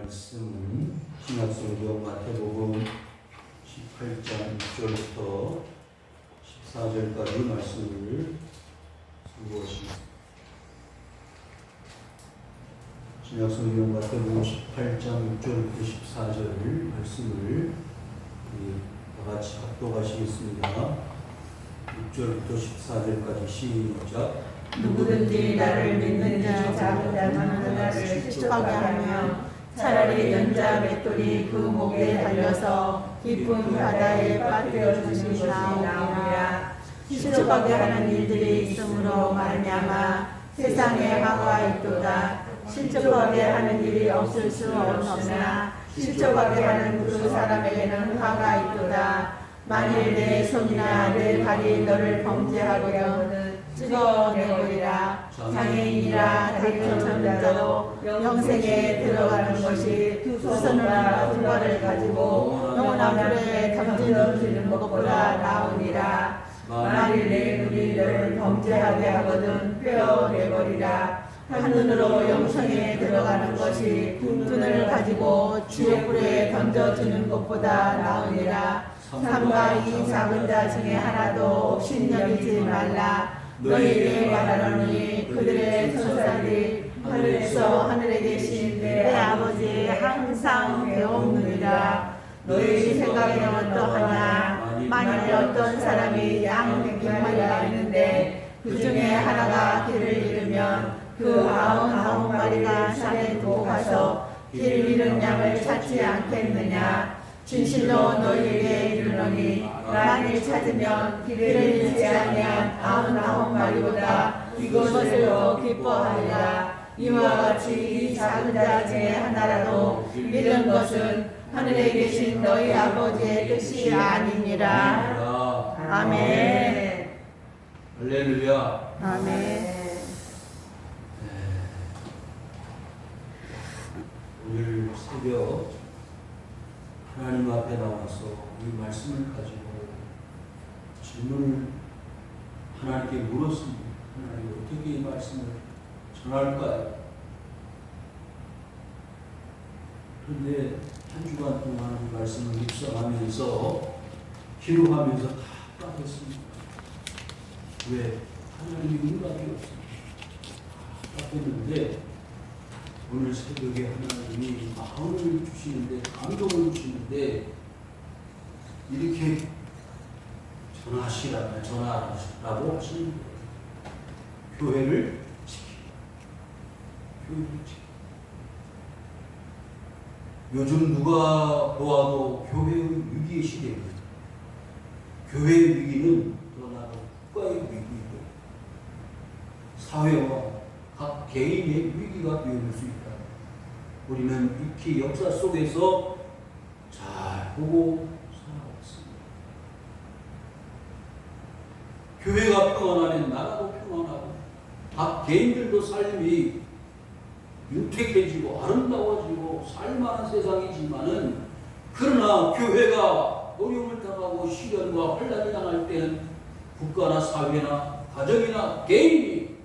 말씀은 신약성경 마태복음 18장 6절부터 14절까지 말씀을 선고하십니다. 신약성경 마태복음 18장 6절부터 14절 말씀을 다 같이 합독하시겠습니다. 6절부터 14절까지 시작. 누구든지 나를 믿는 자 작은 자는 나를 실족하게 하며 차라리 연자 맷돌이 그 목에 달려서 깊은 바다에 빠뜨려 주심이 나오리라. 실족하게 하는 일들이 있으므로 말미암아 세상에 화가 있도다. 실족하게 하는 일이 없을 수는 없으나 실족하게 하는 그 사람에게는 화가 있도다. 만일 내 손이나 내 발이 너를 범죄하거든 찍어내버리라. 장애인이라 다리를 접는 자도 영생에 들어가는 것이 두 손과 두 발을 가지고 영원한 불에 던지는 것보다 나으니라. 만일 내 눈이 너를 범죄하게 하거든 뼈내버리라. 한 눈으로 영생에 들어가는 것이 두 눈을 가지고 지옥불에 던져지는 것보다 나으니라. 삼가 이 작은 자 중에 하나도 없인 여기지 말라. 너희에게 말하노니 그들의 천사들이 하늘에서 하늘에 계신 내 아버지 항상 배웠느니라. 너희 생각에는 어떠하냐? 만일 어떤 사람이 양 100마리가 있는데 그 중에 하나가 길을 잃으면 그 99마리가 산에 두고 가서 길을 잃은 양을 찾지 않겠느냐? 진실로 너희에게 이르노니 만일 찾으면 길을 잃지 아니한 99마리보다 이것을 더 기뻐하리라. 이와 같이 이 작은 자 중에 하나라도 잃은 것은 하늘에 계신 너희 아버지의 뜻이 아니니라. 아멘. 할렐루야. 아멘. 오늘 새벽 하나님 앞에 나와서 이 말씀을 가지고 질문을 하나님께 물었습니다. 하나님 어떻게 이 말씀을 전할까요? 그런데 한 주간 동안 이 말씀을 묵상하면서 기록하면서 다 답답했습니다. 왜? 하나님이 응답이 없습니다. 답답했는데 오늘 새벽에 하나님이 마음을 주시는데 감동을 주시는데 이렇게 전하라고 하시는 거예요. 교회를 지키라. 교회를 지키라. 요즘 누가 보아도 교회의 위기의 시대입니다. 교회의 위기는 더 나아가 국가의 위기이고 사회와 각 개인의 위기가 되어올 수 있다. 우리는 익히 역사 속에서 잘 보고 살아왔습니다. 교회가 평안하면 나라도 평안하고 각 개인들도 삶이 윤택해지고 아름다워지고 살만한 세상이지만은 그러나 교회가 어려움을 당하고 시련과 혼란이 당할 때는 국가나 사회나 가정이나 개인이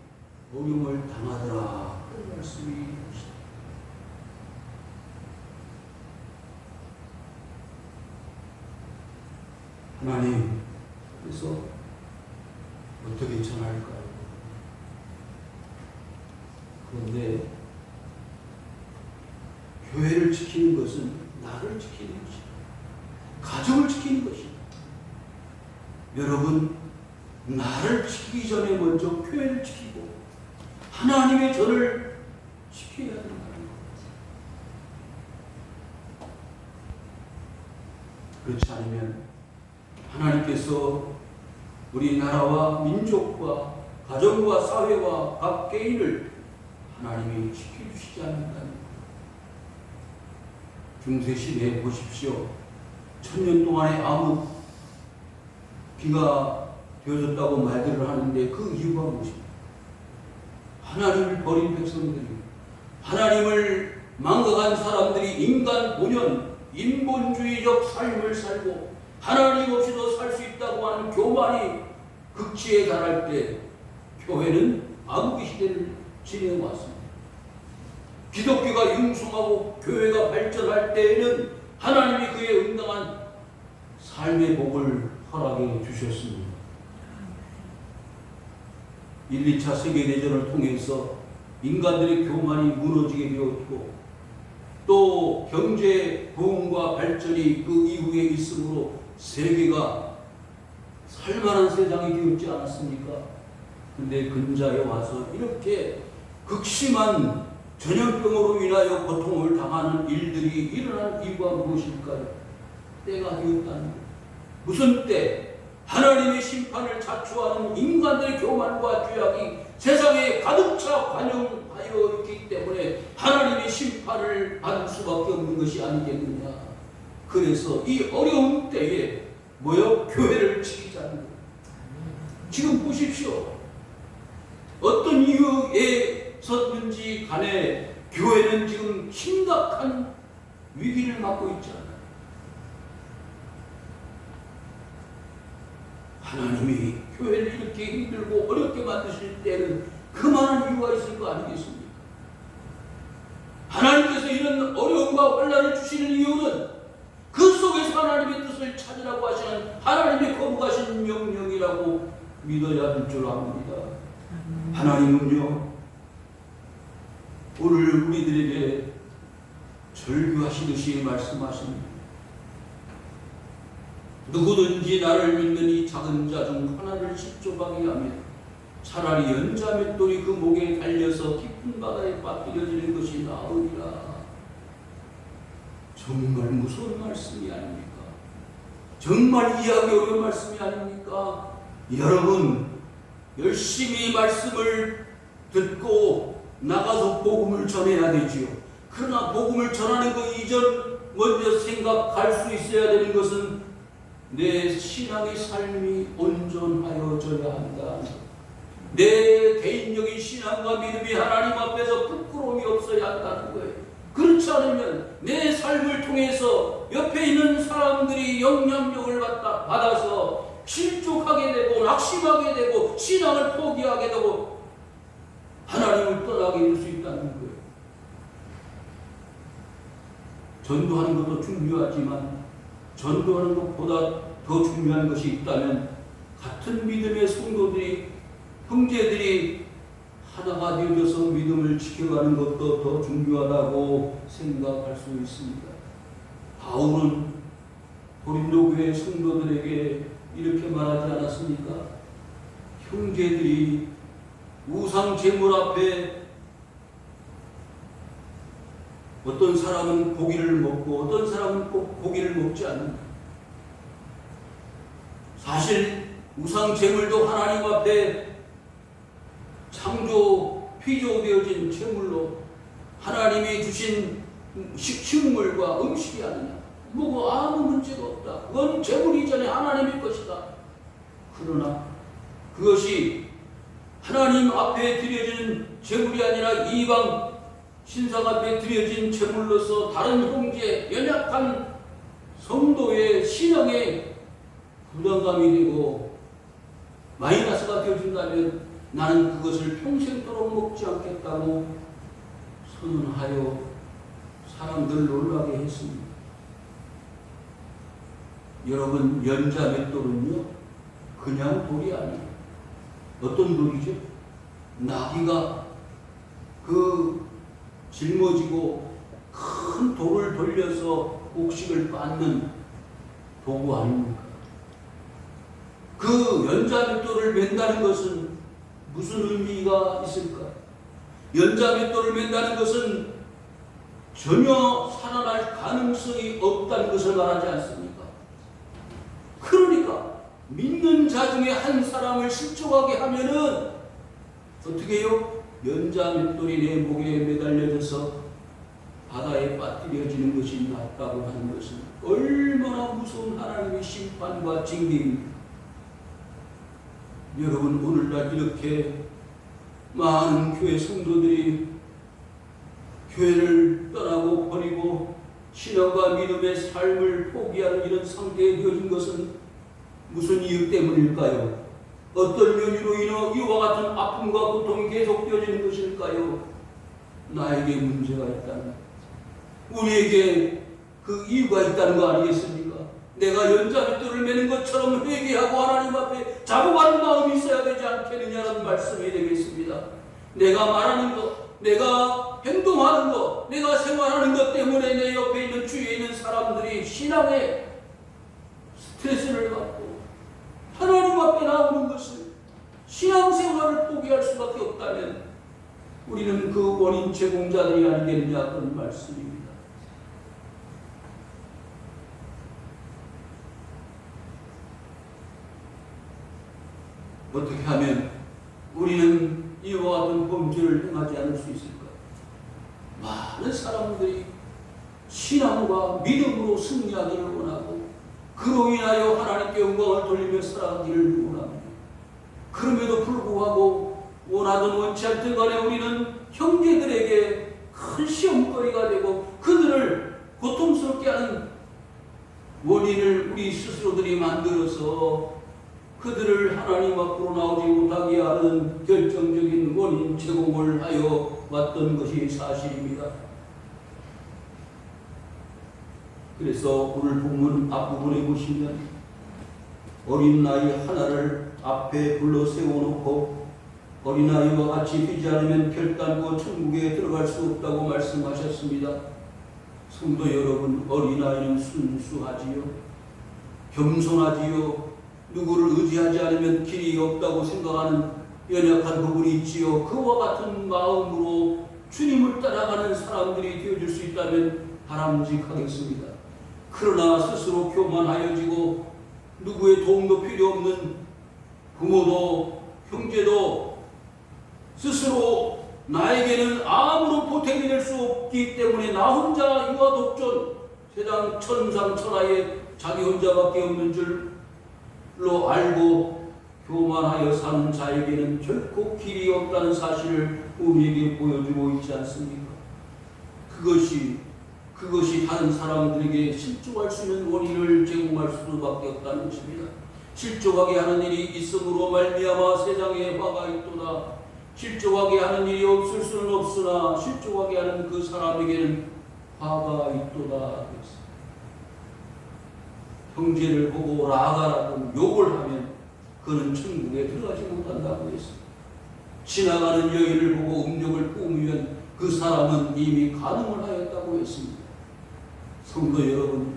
어려움을 당하더라. 그 말씀이 하나님, 그래서 어떻게 전할까요? 그런데 교회를 지키는 것은 나를 지키는 것이다. 가정을 지키는 것이다. 여러분, 나를 지키기 전에 먼저 교회를 지키고 하나님의 전을 지켜야 된다는 것. 그렇지 않으면 하나님께서 우리나라와 민족과 가정과 사회와 각 개인을 하나님이 지켜주시지 않는다는 것. 중세 시대에 보십시오. 1000년 동안에 아무 비가 되어졌다고 말들을 하는데 그 이유가 무엇입니까? 하나님을 버린 백성들이, 하나님을 망각한 사람들이 인간 본연, 인본주의적 삶을 살고 하나님 없이도 살 수 있다고 하는 교만이 극치에 달할 때 교회는 마귀 시대를 지내왔습니다. 기독교가 융성하고 교회가 발전할 때에는 하나님이 그에 응당한 삶의 복을 허락해 주셨습니다. 1, 2차 세계대전을 통해서 인간들의 교만이 무너지게 되었고 또 경제 부흥과 발전이 그 이후에 있으므로 세계가 살만한 세상이 되었지 않았습니까? 근데 근자에 와서 이렇게 극심한 전염병으로 인하여 고통을 당하는 일들이 일어난 이유가 무엇일까요? 때가 되었다는 것. 무슨 때? 하나님의 심판을 자초하는 인간들의 교만과 죄악이 세상에 가득 차 관영하여 있기 때문에 하나님의 심판을 받을 수밖에 없는 것이 아니겠느냐. 그래서 이 어려운 때에 교회를 지키자는 거예요. 지금 보십시오. 어떤 이유에서든지 간에 교회는 지금 심각한 위기를 맞고 있잖아요. 하나님이 교회를 이렇게 힘들고 어렵게 만드실 때는 그만한 이유가 있을 거 아니겠습니까? 하나님께서 이런 어려움과 혼란을 주시는 이유는 그 속에서 하나님의 뜻을 찾으라고 하시는 하나님의 거룩하신 명령이라고 믿어야 할 줄 압니다. 하나님은요, 오늘 우리들에게 절규하시듯이 말씀하십니다. 누구든지 나를 믿는 이 작은 자 중 하나를 십조하게 하면 차라리 연자 맷돌이 그 목에 달려서 깊은 바다에 빠뜨려지는 것이 나으리라. 정말 무서운 말씀이 아닙니까? 정말 이해하기 어려운 말씀이 아닙니까? 여러분, 열심히 말씀을 듣고 나가서 복음을 전해야 되지요. 그러나 복음을 전하는 것 이전 먼저 생각할 수 있어야 되는 것은 내 신앙의 삶이 온전하여져야 한다. 내 개인적인 신앙과 믿음이 하나님 앞에서 부끄러움이 없어야 한다는 거예요. 그렇지 않으면 내 삶을 통해서 옆에 있는 사람들이 영향력을 받아서 실족하게 되고 낙심하게 되고 신앙을 포기하게 되고 하나님을 떠나게 될 수 있다는 거예요. 전도하는 것도 중요하지만 전도하는 것보다 더 중요한 것이 있다면 같은 믿음의 성도들이 형제들이 하나가 되어져서 믿음을 지켜가는 것도 더 중요하다고 생각할 수 있습니다. 바울은 고린도 교회 성도들에게 이렇게 말하지 않았습니까? 형제들이 우상 제물 앞에 어떤 사람은 고기를 먹고 어떤 사람은 꼭 고기를 먹지 않는다. 사실 우상 제물도 하나님 앞에 창조 피조되어진 제물로 하나님이 주신 식물과 음식이 아니냐. 뭐 아무 문제가 없다. 그건 제물 이전에 하나님의 것이다. 그러나 그것이 하나님 앞에 드려지는 제물이 아니라 이방 신상 앞에 드려진 제물로서 다른 형제 연약한 성도의 신앙에 부담감이 되고 마이너스가 되어진다면 나는 그것을 평생도록 먹지 않겠다고 선언하여 사람들 놀라게 했습니다. 여러분, 연자 맷돌은요 그냥 돌이 아니에요. 어떤 돌이죠? 나귀가 그 짊어지고 큰 돌을 돌려서 곡식을 빻는 도구 아닙니까? 그 연자 맷돌을 맨다는 것은 무슨 의미가 있을까? 연자 맷돌을 맨다는 것은 전혀 살아날 가능성이 없다는 것을 말하지 않습니까? 그러니까 믿는 자 중에 한 사람을 실족하게 하면은 어떻게 해요? 연자 맷돌이 내 목에 매달려져서 바다에 빠뜨려지는 것이 낫다고 하는 것은 얼마나 무서운 하나님의 심판과 징계입니다. 여러분, 오늘날 이렇게 많은 교회 성도들이 교회를 떠나고 버리고 신앙과 믿음의 삶을 포기하는 이런 상태에 되어진 것은 무슨 이유 때문일까요? 어떤 연유로 인해 이와 같은 아픔과 고통이 계속되어지는 것일까요? 나에게 문제가 있다는, 우리에게 그 이유가 있다는 거 아니겠습니까? 내가 연자맷돌을 매는 것처럼 회개하고 하나님 앞에 자복하는 마음이 있어야 되지 않겠느냐는 말씀이 되겠습니다. 내가 말하는 것, 내가 행동하는 것, 내가 생활하는 것 때문에 내 옆에 있는 주위에 있는 사람들이 신앙에 스트레스를 받고 하나님 앞에 나오는 것을, 신앙생활을 포기할 수밖에 없다면 우리는 그 원인 제공자들이 아니겠느냐 그런 말씀입니다. 어떻게 하면 우리는 이와 같은 범죄를 행하지 않을 수 있을까? 많은 사람들이 신앙과 믿음으로 승리하기를 원하고 그로 인하여 하나님께 영광을 돌리며 살아가기를 원합니다. 그럼에도 불구하고 원하든 원치 않든 간에 우리는 형제들에게 큰 시험거리가 되고 그들을 고통스럽게 하는 원인을 우리 스스로들이 만들어서 그들을 하나님 앞으로 나오지 못하게 하는 결정적인 원인 제공을 하여 왔던 것이 사실입니다. 그래서 오늘 본문 앞부분에 보시면 어린 나이 하나를 앞에 불러 세워놓고 어린아이와 같이 되지 않으면 결단코 천국에 들어갈 수 없다고 말씀하셨습니다. 성도 여러분, 어린아이는 순수하지요, 겸손하지요, 누구를 의지하지 않으면 길이 없다고 생각하는 연약한 부분이 있지요. 그와 같은 마음으로 주님을 따라가는 사람들이 되어줄 수 있다면 바람직하겠습니다. 그러나 스스로 교만하여지고 누구의 도움도 필요 없는 부모도 형제도 스스로 나에게는 아무런 보탬이 될 수 없기 때문에 나 혼자 유아 독존, 세상 천상천하에 자기 혼자밖에 없는 줄로 알고 교만하여 사는 자에게는 결코 길이 없다는 사실을 우리에게 보여주고 있지 않습니까? 그것이 다른 사람들에게 실족할 수 있는 원인을 제공할 수밖에 없다는 것입니다. 실족하게 하는 일이 있음으로 말미암아 세상에 화가 있도다. 실족하게 하는 일이 없을 수는 없으나 실족하게 하는 그 사람에게는 화가 있도다. 형제를 보고 라가라고 욕을 하면 그는 천국에 들어가지 못한다고 했습니다. 지나가는 여인을 보고 음욕을 뿜으면 그 사람은 이미 간음을 하였다고 했습니다. 성도 여러분,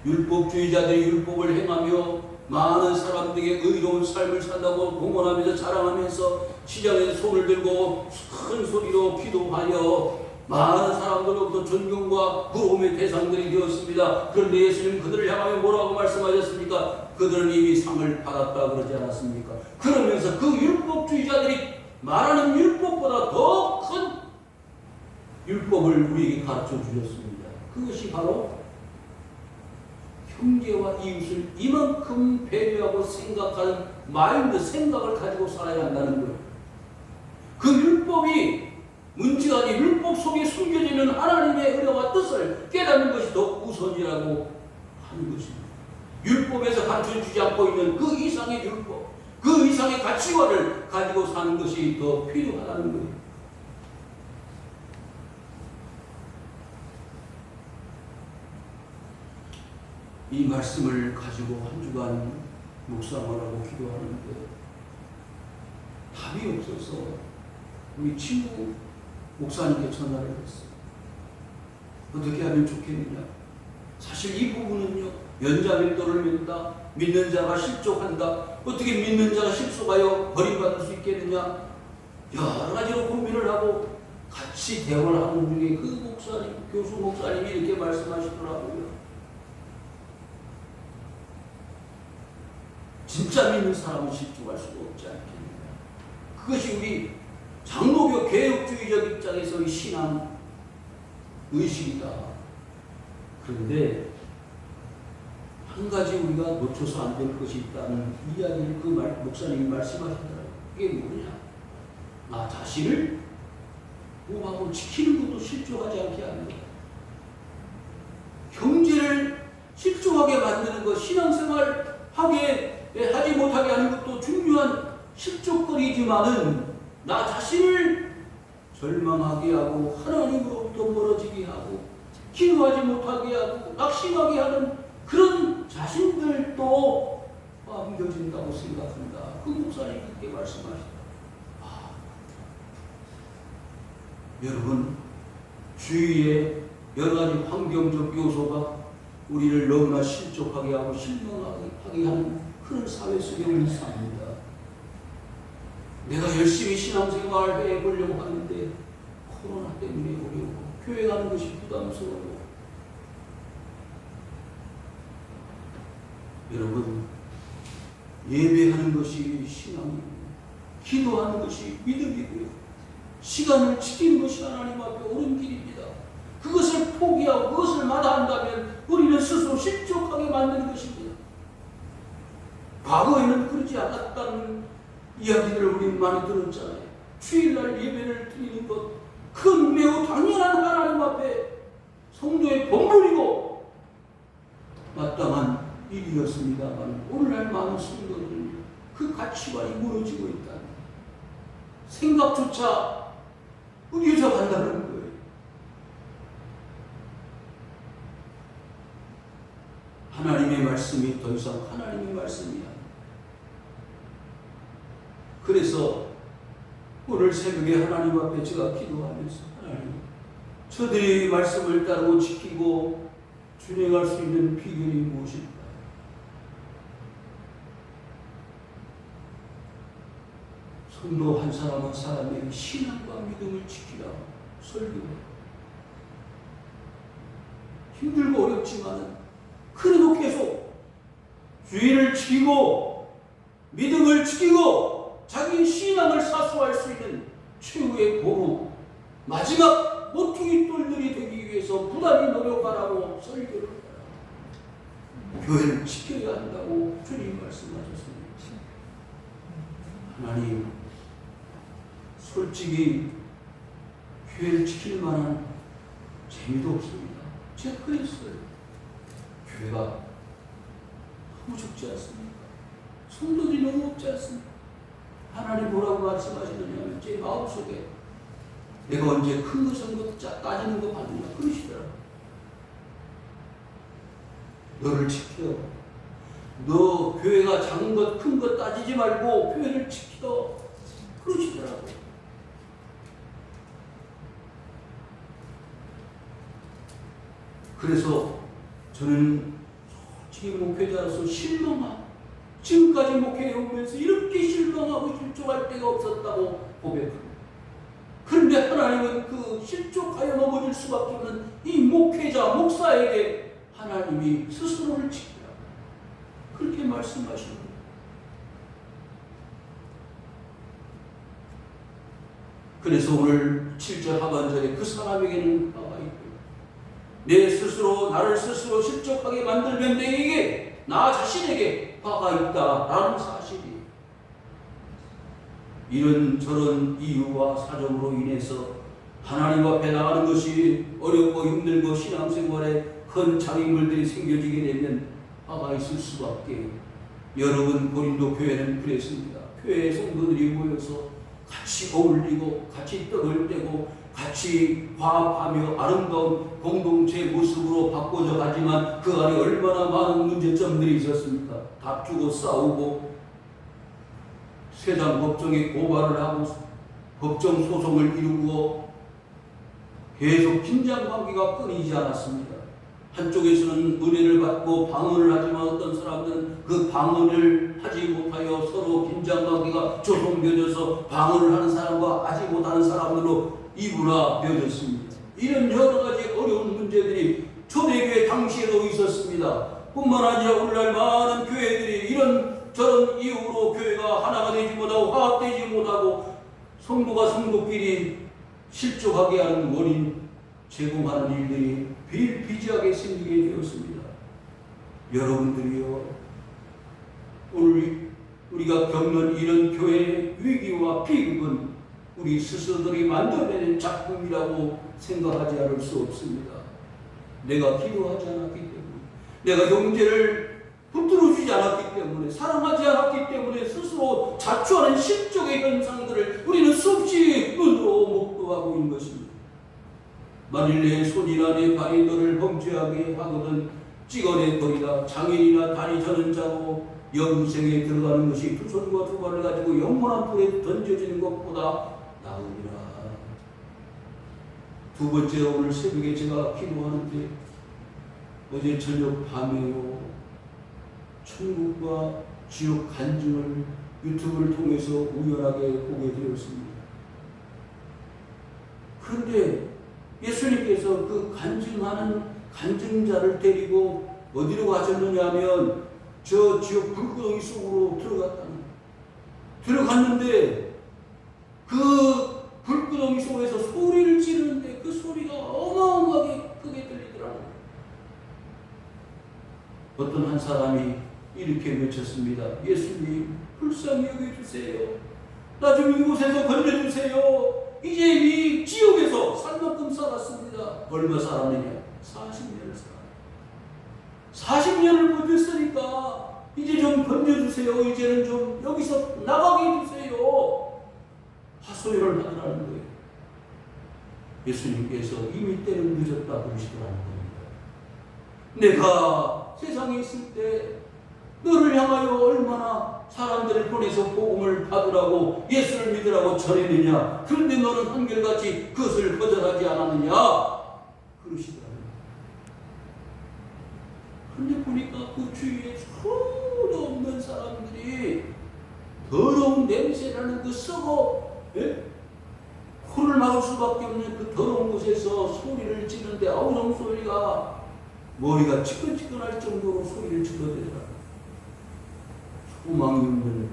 율법주의자들이 율법을 행하며 많은 사람들에게 의로운 삶을 산다고 공언하면서 자랑하면서 시장에서 손을 들고 큰 소리로 기도하여 많은 사람들로부터 존경과 부러움의 대상들이 되었습니다. 그런데 예수님 그들을 향하여 뭐라고 말씀하셨습니까? 그들은 이미 상을 받았다 그러지 않았습니까? 그러면서 그 율법주의자들이 말하는 율법보다 더 큰 율법을 우리에게 가르쳐 주셨습니다. 그것이 바로 형제와 이웃을 이만큼 배려하고 생각하는 생각을 가지고 살아야 한다는 거예요. 그 율법이 문제가 아닌 율법 속에 숨겨지는 하나님의 은혜와 뜻을 깨닫는 것이 더 우선이라고 하는 것입니다. 율법에서 가르쳐주지 않고 있는 그 이상의 율법, 그 이상의 가치관을 가지고 사는 것이 더 필요하다는 거예요. 이 말씀을 가지고 한 주간 묵상하라고 기도하는데 답이 없어서 우리 친구 목사님께 전화를 했어요. 어떻게 하면 좋겠느냐? 사실 이 부분은요, 연자맷돌을 맨다, 믿는 자가 실족한다, 어떻게 믿는 자가 실족하여 버림받을 수 있겠느냐? 여러 가지로 고민을 하고 같이 대화를 하는 중에 그 목사님, 교수 목사님이 이렇게 말씀하시더라고요. 진짜 믿는 사람은 실족할 수가 없지 않겠느냐. 그것이 우리 장로교 개혁주의적 입장에서의 신앙 의식이다. 그런데 한 가지 우리가 놓쳐서 안 될 것이 있다는 이야기를 그 목사님이 말씀하시더라고요. 그게 뭐냐? 나 자신을 보호하고 지키는 것도 실족하지 않게 하는 것. 형제를 실족하게 만드는 것, 신앙생활 하지 못하게 하는 것도 중요한 실족거리지만은 나 자신을 절망하게 하고 하나님으로부터 멀어지게 하고 기도하지 못하게 하고 낙심하게 하는 그런 자신들도 안겨진다고 생각한다. 그 목사님 그렇게 말씀하시다. 여러분, 주위에 여러 가지 환경적 요소가 우리를 너무나 실족하게 하고 실망하게 하는 그런 사회 속에 우리 삽니다. 내가 열심히 신앙생활 해보려고 하는데 코로나 때문에 어려워. 교회 가는 것이 부담스러워. 여러분, 예배하는 것이 신앙이고 기도하는 것이 믿음이고요. 시간을 지키는 것이 하나님 앞에 옳은 길입니다. 그것을 포기하고 그것을 마다한다면 우리는 스스로 실족하게 만드는 것입니다. 과거에는 그러지 않았다는 이야기들을 우리는 많이 들었잖아요. 주일날 예배를 드리는 것, 그건 매우 당연한 하나님 앞에 성도의 본분이고 마땅한 일이었습니다만 오늘날 많은 성도들은 그 가치관이 무너지고 있다. 생각조차 어디서 간다는 거예요. 하나님의 말씀이 더 이상 하나님의 말씀이 아니에요. 그래서 오늘 새벽에 하나님 앞에 제가 기도하면서 하나님, 저들이 말씀을 따르고 지키고 준행할 수 있는 비결이 무엇일까요? 성도 한 사람 한 사람에게 신앙과 믿음을 지키라고 설교해. 힘들고 어렵지만 그래도 계속 주의를 지키고 믿음을 지키고 자기 신앙을 사수할 수 있는 최후의 보루, 마지막 모퉁이 돌들이 되기 위해서 부단히 노력하라고 설교를 해라. 교회를 지켜야 한다고 주님 말씀하셨습니다. 하나님, 솔직히 교회를 지킬 만한 재미도 없습니다. 제가 그랬어요. 교회가 너무 적지 않습니까? 성도들이 너무 없지 않습니까? 하나님 뭐라고 말씀하시느냐면 제 마음속에 내가 언제 큰 거 선 거 따지는 거 받느냐 그러시더라고요. 너를 지켜. 너 교회가 작은 것 큰 것 따지지 말고 교회를 지켜. 그러시더라고요. 그래서 저는 솔직히 목회자로서 지금까지 목회해 오면서 이렇게 실망하고 실족할 때가 없었다고 고백합니다. 그런데 하나님은 그 실족하여 넘어질 수밖에 없는 이 목회자, 목사에게 하나님이 스스로를 지키라고 그렇게 말씀하시는 거예요. 그래서 오늘 7절 하반절에 그 사람에게는 화가 있고 내 스스로 나를 스스로 실족하게 만들면 내게 나 자신에게 화가 있다라는 사실이 이런저런 이유와 사정으로 인해서 하나님 앞에 나가는 것이 어렵고 힘들고 신앙생활에 큰 장애물들이 생겨지게 되면 화가 있을 수밖에. 여러분, 고린도 교회는 그랬습니다. 교회 성도들이 모여서 같이 어울리고 같이 떡을 떼고 같이 화합하며 아름다운 공동체 모습으로 바꿔져 가지만 그 안에 얼마나 많은 문제점들이 있었습니까? 다투고 싸우고 세상 법정에 고발을 하고 법정 소송을 이루고 계속 긴장 관계가 끊이지 않았습니다. 한쪽에서는 은혜를 받고 방언을 하지만 어떤 사람들은 그 방언을 하지 못하여 서로 긴장 관계가 조성되어져서 방언을 하는 사람과 하지 못하는 사람들로 이분화되어졌습니다. 이런 여러 가지 어려운 문제들이 초대교회 당시에도 있었습니다. 뿐만 아니라 오늘날 많은 교회들이 이런 저런 이유로 교회가 하나가 되지 못하고 화합되지 못하고 성도가 성도끼리 실족하게 하는 원인 제공하는 일들이 비일비재하게 생기게 되었습니다. 여러분들이요, 오늘 우리가 겪는 이런 교회의 위기와 비극은 우리 스스로들이 만들어내는 작품이라고 생각하지 않을 수 없습니다. 내가 기도하지 않았기 때문에, 내가 형제를 붙들어 주지 않았기 때문에, 사랑하지 않았기 때문에 스스로 자초하는 실족의 현상들을 우리는 수없이 눈으로 목도 목도하고 있는 것입니다. 만일 내 손이나 내 발이 너를 범죄하게 하거든 찍어내 버리라. 장인이나 다리 저는 자고 영생에 들어가는 것이 두 손과 두 발을 가지고 영원한 불에 던져지는 것보다 나으리라. 두 번째로 오늘 새벽에 제가 기도하는데 어제 저녁 밤에요 천국과 지옥 간증을 유튜브를 통해서 우연하게 보게 되었습니다. 그런데 예수님께서 그 간증하는 간증자를 데리고 어디로 가셨느냐 하면 저 지옥 불구덩이 속으로 들어갔는데 그 불구덩이 속에서 소리를 지르는데 그 소리가 어마어마하게 크게 들리더라고요. 어떤 한 사람이 이렇게 외쳤습니다. 예수님 불쌍히 여겨주세요. 나 좀 이곳에서 건져주세요. 이제 이 지옥에서 살 만큼 살았습니다. 얼마 살았느냐? 40년을 살았어요. 40년을 버텼으니까 이제 좀 건져주세요. 이제는 좀 여기서 나가게 해주세요. 하소연을 하더라는 거예요. 예수님께서 이미 때는 늦었다 그러시더라는 겁니다. 내가 세상에 있을 때 너를 향하여 얼마나 사람들을 보내서 복음을 받으라고 예수를 믿으라고 전했느냐. 그런데 너는 한결같이 그것을 거절하지 않았느냐 그러시더라고요. 그런데 보니까 그 주위에 서로 없는 사람들이 더러운 냄새나는 그 썩어 코를 막을 수밖에 없는 그 더러운 곳에서 소리를 지르는데 아우성 소리가 머리가 치근치근할 정도로 소리를 질러대더라고요. 소망이 없는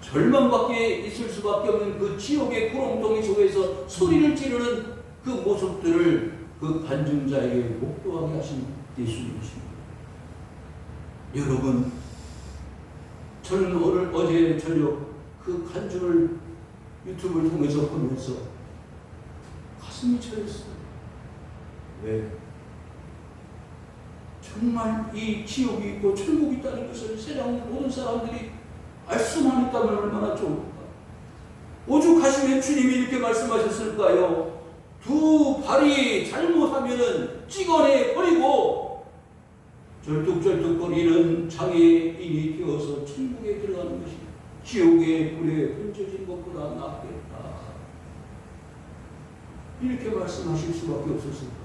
절망밖에 있을 수밖에 없는 그 지옥의 구렁텅이 속에서 소리를 지르는 그 모습들을 그 간증자에게 목도하게 하신 예수님이십니다. 여러분, 저는 오늘 어제 저녁 그 간증을 유튜브를 통해서 보면서 가슴이 철했어요. 왜? 정말 이 지옥이 있고 천국이 있다는 것을 세상 모든 사람들이 알 수만 있다면 얼마나 좋을까. 오죽하시면 주님이 이렇게 말씀하셨을까요? 두 발이 잘못하면은 찍어내 버리고 절뚝절뚝거리는 장애인이 되어서 천국에 들어가는 것이 지옥의 불에 던져진 것보다 낫겠다. 이렇게 말씀하실 수밖에 없었을까요?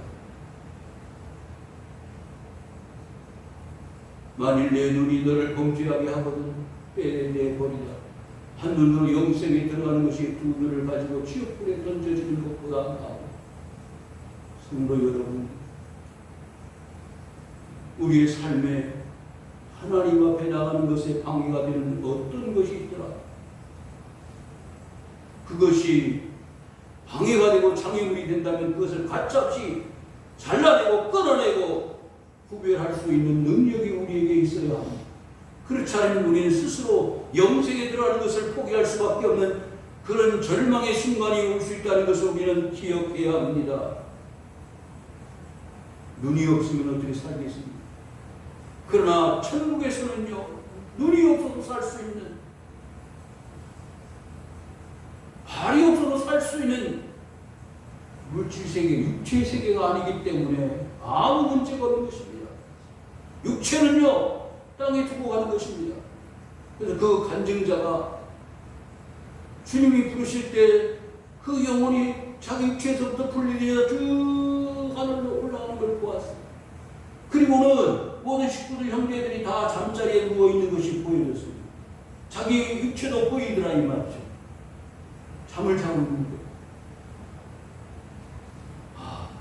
만일 내 눈이 너를 범죄하게 하거든 빼내버리라. 한 눈으로 영생에 들어가는 것이 두 눈을 가지고 지옥불에 던져지는 것보다 나아. 성도 여러분, 우리의 삶에 하나님 앞에 나가는 것에 방해가 되는 어떤 것이 있더라. 그것이 방해가 되고 장애물이 된다면 그것을 가차없이 잘라내고 끊어내고 구별할 수 있는 능력이 우리에게 있어야 합니다. 그렇지 않으면 우리는 스스로 영생에 들어가는 것을 포기할 수밖에 없는 그런 절망의 순간이 올 수 있다는 것을 우리는 기억해야 합니다. 눈이 없으면 어떻게 살겠습니까? 그러나 천국에서는요, 눈이 없어도 살 수 있는, 발이 없어도 살 수 있는 물질세계, 육체세계가 아니기 때문에 아무 문제가 없는 것입니다. 육체는요, 땅에 두고 가는 것입니다. 그래서 그 간증자가 주님이 부르실 때 그 영혼이 자기 육체에서부터 분리되어 쭉 하늘로 올라가는 걸 보았어요. 그리고는 모든 식구들, 형제들이 다 잠자리에 누워있는 것이 보여졌습니다. 자기 육체도 보이더라 이 말이죠. 잠을 자고 있는데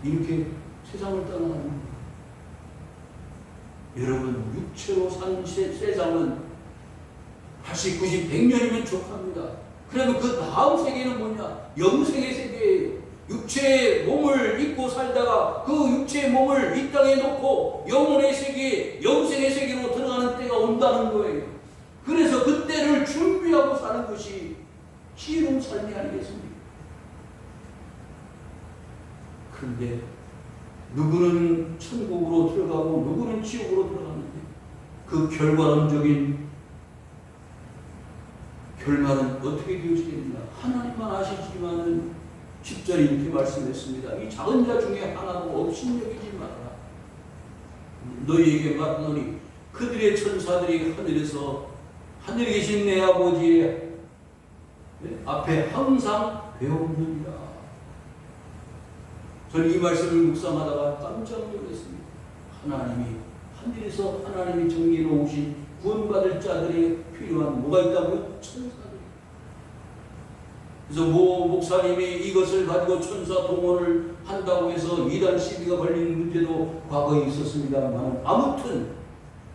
이렇게 세상을 떠나가는 거예요. 여러분, 육체로 산 세상은 80, 90, 100년이면 족합니다. 그러면 그 다음 세계는 뭐냐? 영생의 세계예요. 육체의 몸을 입고 살다가 그 육체의 몸을 이 땅에 놓고 영혼의 세계, 영생의 세계로 들어가는 때가 온다는 거예요. 그래서 그때를 준비하고 사는 것이 지혜로운 삶이 아니겠습니까? 그런데 누구는 천국으로 들어가고 누구는 지옥으로 들어가는데 그 결과론적인 결말은 어떻게 되어지겠느냐. 하나님만 아시지만은 10절에 이렇게 말씀했습니다. 이 작은 자 중에 하나도 업신여기지 말아라. 너희에게 말하노니 그들의 천사들이 하늘에 계신 내 아버지의 앞에 항상 배우느니라. 저는 이 말씀을 묵상하다가 깜짝 놀랐습니다. 하늘에서 하나님이 정해 놓으신 구원받을 자들이 필요한 뭐가 있다고요? 천사들. 그래서 목사님이 이것을 가지고 천사 동원을 한다고 해서 이단 시비가 걸리는 문제도 과거에 있었습니다만, 아무튼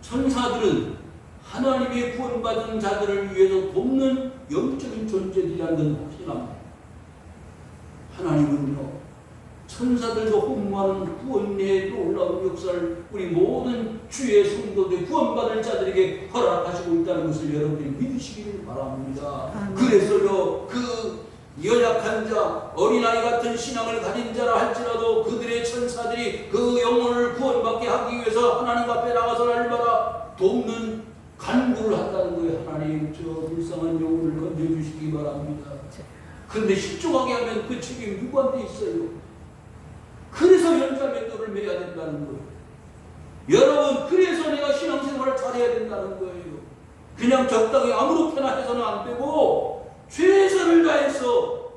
천사들은 하나님의 구원받은 자들을 위해서 돕는 영적인 존재들이라는 건 확신합니다. 하나님은요, 천사들도 흠모하는 구원의 놀라운 역사를 우리 모든 주의 성도들, 구원받을 자들에게 허락하시고 있다는 것을 여러분들이 믿으시기를 바랍니다. 아멘. 그래서요, 그 연약한 자, 어린아이 같은 신앙을 가진 자라 할지라도 그들의 천사들이 그 영혼을 구원받게 하기 위해서 하나님 앞에 나가서 날마다 돕는 간구를 한다는 거예요. 하나님, 저 불쌍한 영혼을 건져주시기 바랍니다. 그런데 실족하게 하면 그 책임이 누구한테 있어요? 그래서 연자맷돌을 매야 된다는 거예요. 여러분, 그래서 내가 신앙생활을 잘해야 된다는 거예요. 그냥 적당히 아무렇게나 해서는 안 되고 최선을 다해서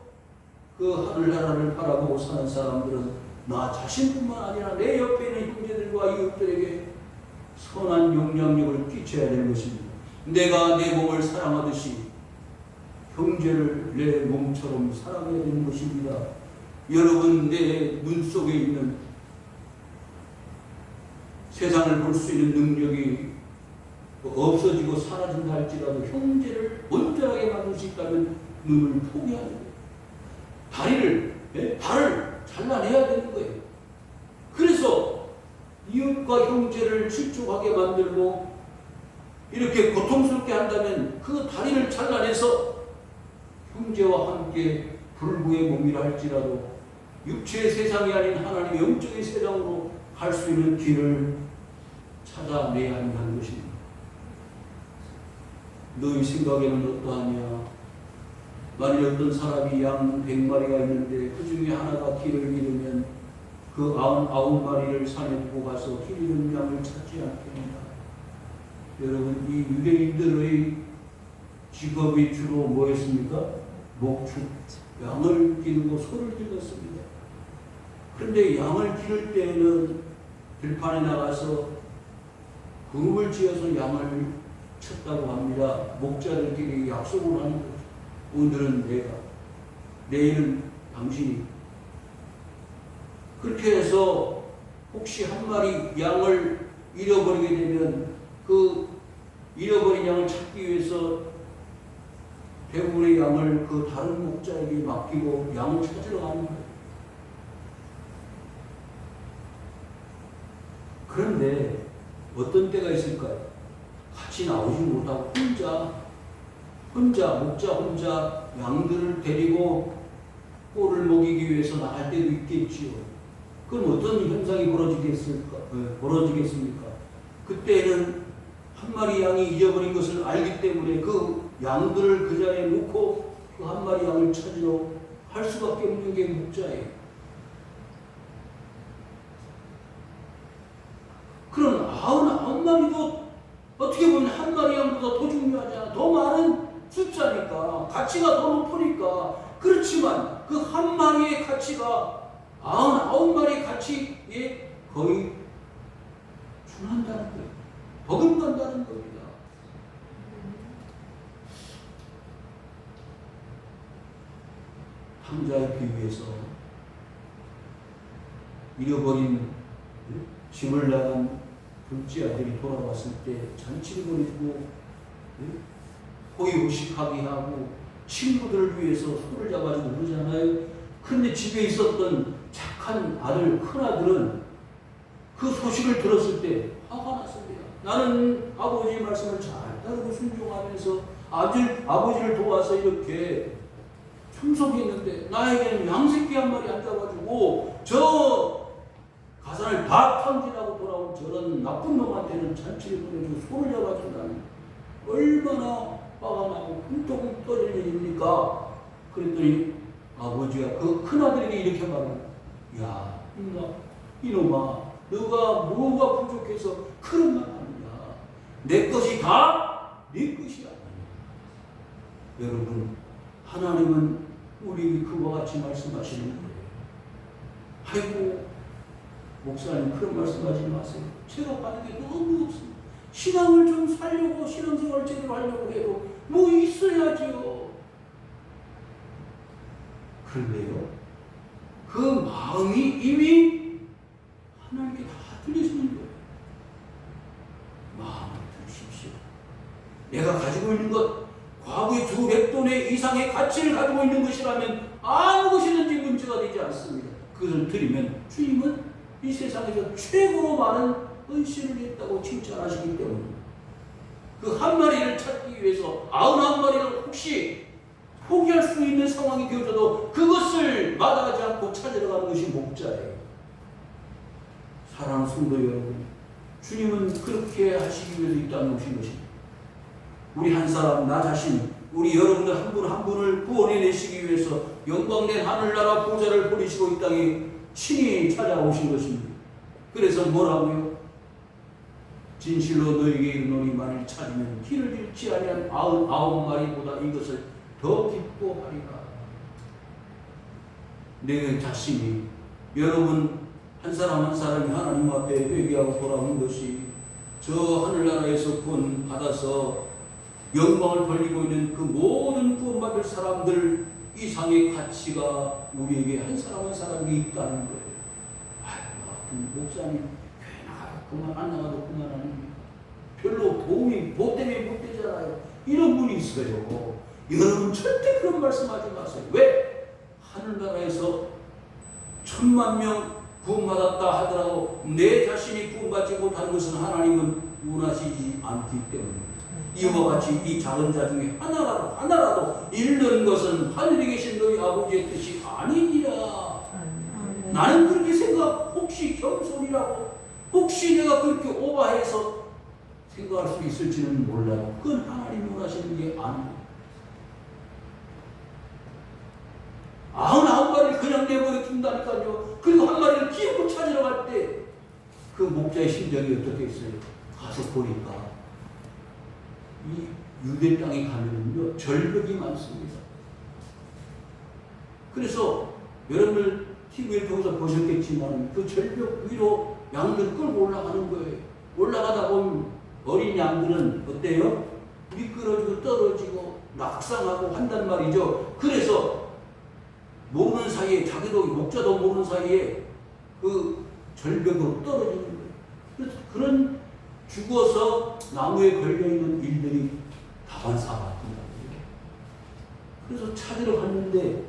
그 하늘나라를 바라보고 사는 사람들은 나 자신뿐만 아니라 내 옆에 있는 형제들과 이웃들에게 선한 영향력을 끼쳐야 되는 것입니다. 내가 내 몸을 사랑하듯이 형제를 내 몸처럼 사랑해야 되는 것입니다. 여러분, 내 눈 속에 있는 세상을 볼 수 있는 능력이 없어지고 사라진다 할지라도 형제를 온전하게 만들 수 있다면 눈을 포기하는 거예요. 발을 잘라내야 되는 거예요. 그래서 이웃과 형제를 실족하게 만들고 이렇게 고통스럽게 한다면 그 다리를 잘라내서 형제와 함께 불구의 몸이라 할지라도 육체의 세상이 아닌 하나님의 영적인 세상으로 갈 수 있는 길을 찾아내야 한다는 것입니다. 너희 생각에는 어떠하냐? 만일 어떤 사람이 양 100마리가 있는데 그 중에 하나가 길을 잃으면 그 99마리를 산에 두고 가서 길 잃은 양을 찾지 않겠느냐. 여러분, 이 유대인들의 직업이 주로 뭐였습니까? 목축, 양을 기르고 소를 길렀습니다. 그런데 양을 기를 때에는 들판에 나가서 그룹을 지어서 양을 쳤다고 합니다. 목자들끼리 약속을 하는 거죠. 오늘은 내가, 내일은 당신이. 그렇게 해서 혹시 한 마리 양을 잃어버리게 되면 그 잃어버린 양을 찾기 위해서 대부분의 양을 그 다른 목자에게 맡기고 양을 찾으러 가는 거예요. 그런데 어떤 때가 있을까요? 같이 나오지 못하고 목자 혼자 양들을 데리고 꼴을 먹이기 위해서 나갈 때도 있겠지요. 그럼 어떤 현상이 벌어지겠습니까? 그때는 한 마리 양이 잊어버린 것을 알기 때문에 그 양들을 그 자리에 놓고 그 한 마리 양을 찾으러 할 수밖에 없는 게 목자예요. 그럼 99마리도 어떻게 보면 한 마리 양보다 더 중요하잖아. 더 많은 숫자니까, 가치가 더 높으니까. 그렇지만 그 한 마리의 가치가 99마리의 가치에 거의 준한다는 거예요. 버금간다는 겁니다. 탕자에 비유해서 잃어버린 짐을 나간 둘째 아들이 돌아왔을 때 잔치를 벌이고 호의호식하게 하고 친구들을 위해서 소를 잡아주고 그러잖아요. 그런데 집에 있었던 착한 아들, 큰아들은 그 소식을 들었을 때 화가 났습니다. 나는 아버지의 말씀을 잘 따르고 순종하면서 아버지를 도와서 이렇게 참석했는데 나에게는 양새끼 한 마리 안 잡아주고 저 가산을 다 탕진하고 돌아온 저런 나쁜 놈한테는 잔치를 보내주고 소를 잡아준다니 얼마나 화가 나고 흠떡 떨리는 일입니까? 그랬더니 아버지가 그 큰아들에게 이렇게 말합니다. 야, 이놈아, 너가 뭐가 부족해서 그런 말 하느냐? 내 것이 다 네 것이 아니야. 여러분, 하나님은 우리에게 그와 같이 말씀하시는 거예요. 아이고, 목사님 그런 말씀하지 마세요. 제가 받는 게 너무 없습니다. 신앙을 좀 살려고, 신앙생활을 제대로 하려고 해도 뭐 있어야지요. 그런데요, 그 마음이 이미 하나님께 다 들리시는 거예요. 마음을 들으십시오. 내가 가지고 있는 것, 과거의 두 백돈의 이상의 가치를 가지고 있는 것이라면 아무 것이든지 문제가 되지 않습니다. 그것을 드리면 주님은 이 세상에서 최고로 많은 헌신을 했다고 칭찬하시기 때문에 그 한 마리를 찾기 위해서 99마리를 혹시 포기할 수 있는 상황이 되어져도 그것을 마다하지 않고 찾으러 가는 것이 목자예요. 사랑하는 성도 여러분, 주님은 그렇게 하시기 위해서 이 땅에 오신 것입니다. 우리 한 사람, 나 자신, 우리 여러분들 한 분 한 분을 구원해내시기 위해서 영광된 하늘나라 보좌를 버리시고 이 땅에 친히 찾아오신 것입니다. 그래서 뭐라고요? 진실로 너에게 이르노니 만일 찾으면 길을 잃지 아니한 99마리보다 이것을 더 기뻐하리라. 내 자신이, 여러분 한 사람 한 사람이 하나님 앞에 회개하고 돌아오는 것이 저 하늘나라에서 구원 받아서 영광을 돌리고 있는 그 모든 구원받을 사람들 이상의 가치가 우리에게 한 사람 한 사람이 있다는 거예요. 아이고, 목사님 그만 안 나가도 그만하는 별로 도움이 뭐 때문에 못 되잖아요. 이런 분이 있어요. 여러분 절대 그런 말씀하지 마세요. 왜? 하늘나라에서 10,000,000명 구원받았다 하더라도 내 자신이 구원받지 못하는 것은 하나님은 원하시지 않기 때문입니다. 이와 같이 이 작은 자 중에 하나라도 잃는 것은 하늘에 계신 너희 아버지의 뜻이 아니니라. 나는 그렇게 생각, 혹시 겸손이라고, 혹시 내가 그렇게 오바해서 생각할 수 있을지는 몰라도 그건 하나님이 원하시는 게 아니에요. 99마리를 그냥 내버려 둔다니까요. 그리고 한 마리를 기어코 찾으러 갈 때 그 목자의 심정이 어떻게 했어요? 가서 보니까 이 유대 땅에 가면은요, 절벽이 많습니다. 그래서 여러분들 TV를 통해서 보셨겠지만 그 절벽 위로 양들 끌고 올라가는 거예요. 올라가다 보면 어린 양들은 어때요? 미끄러지고 떨어지고 낙상하고 한단 말이죠. 그래서 모르는 사이에, 자기도 목자도 모르는 사이에 그 절벽으로 떨어지는 거예요. 그래서 그런 죽어서 나무에 걸려있는 일들이 다반사가 된다. 그래서 찾으러 갔는데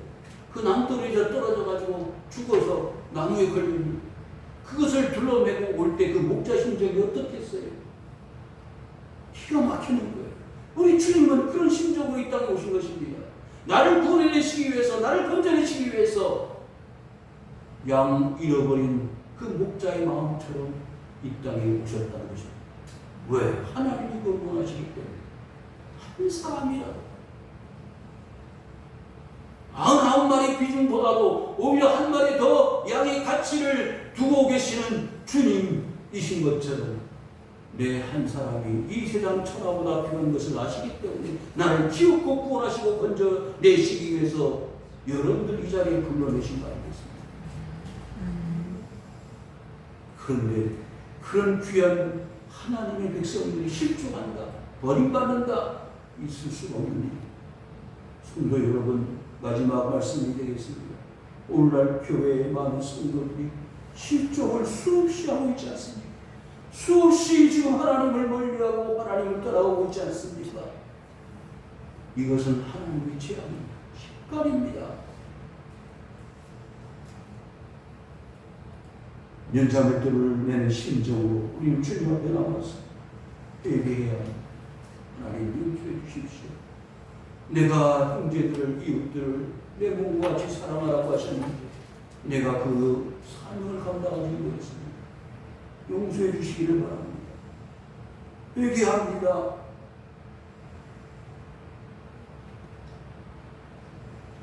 그 남돌이에서 떨어져가지고 죽어서 나무에 걸린, 그것을 둘러매고 올 때 그 목자 심정이 어떻겠어요? 기가 막히는 거예요. 우리 주님은 그런 심정으로 이 땅에 오신 것입니다. 나를 구원해내시기 위해서, 나를 건져내시기 위해서 양 잃어버린 그 목자의 마음처럼 이 땅에 오셨다는 것입니다. 왜? 하나님이 그걸 원하시기 때문에. 한 사람이라도 99마리 비중보다도 오히려 한 마리 더 양의 가치를 두고 계시는 주님이신 것처럼 내 한 사람이 이 세상 천하보다 필요한 것을 아시기 때문에 나를 기웃고 구원하시고 건져내시기 위해서 여러분들 이 자리에 불러내신 거 아니겠습니까? 그런데 그런 귀한 하나님의 백성들이 실종한다, 버림받는다, 있을 수가 없는 일. 성도 여러분, 마지막 말씀이 되겠습니다. 오늘날 교회의 많은 성도들이 실종을 수없이 하고 있지 않습니까? 수없이 지금 하나님을 멀리하고 하나님을 떠나가고 있지 않습니까? 이것은 하나님의 죄악입니다. 십깔입니다. 연자맷돌을 내는 심정으로 우리는 주님 앞에 나와서 회개해야 합니다. 하나님 용서해 주십시오. 내가 형제들을, 이웃들을 내 몸과 같이 사랑하라고 하셨는데 내가 그 사명을 감당하지 못했습니다. 용서해 주시기를 바랍니다. 회개합니다.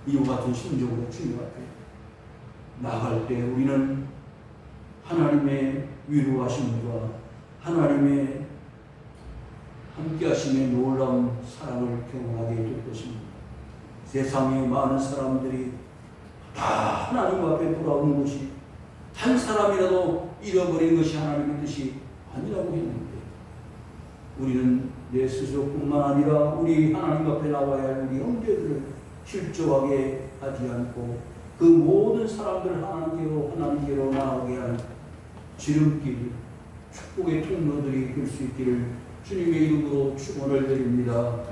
이와 같은 심정으로 주님 앞에 나갈 때 우리는 하나님의 위로하심과 하나님의 함께하심의 놀라운 사랑을 경험하게 될 것입니다. 세상에 많은 사람들이 다 하나님 앞에 돌아오는 것이 한 사람이라도 잃어버린 것이 하나님의 뜻이 아니라고 했는데 우리는 내 스스로뿐만 아니라 우리 하나님 앞에 나와야 할 우리 형제들을 실족하게 하지 않고 그 모든 사람들을 하나님께로 나아가게 하는 지름길, 축복의 통로들이 될 수 있기를 주님의 이름으로 축원을 드립니다.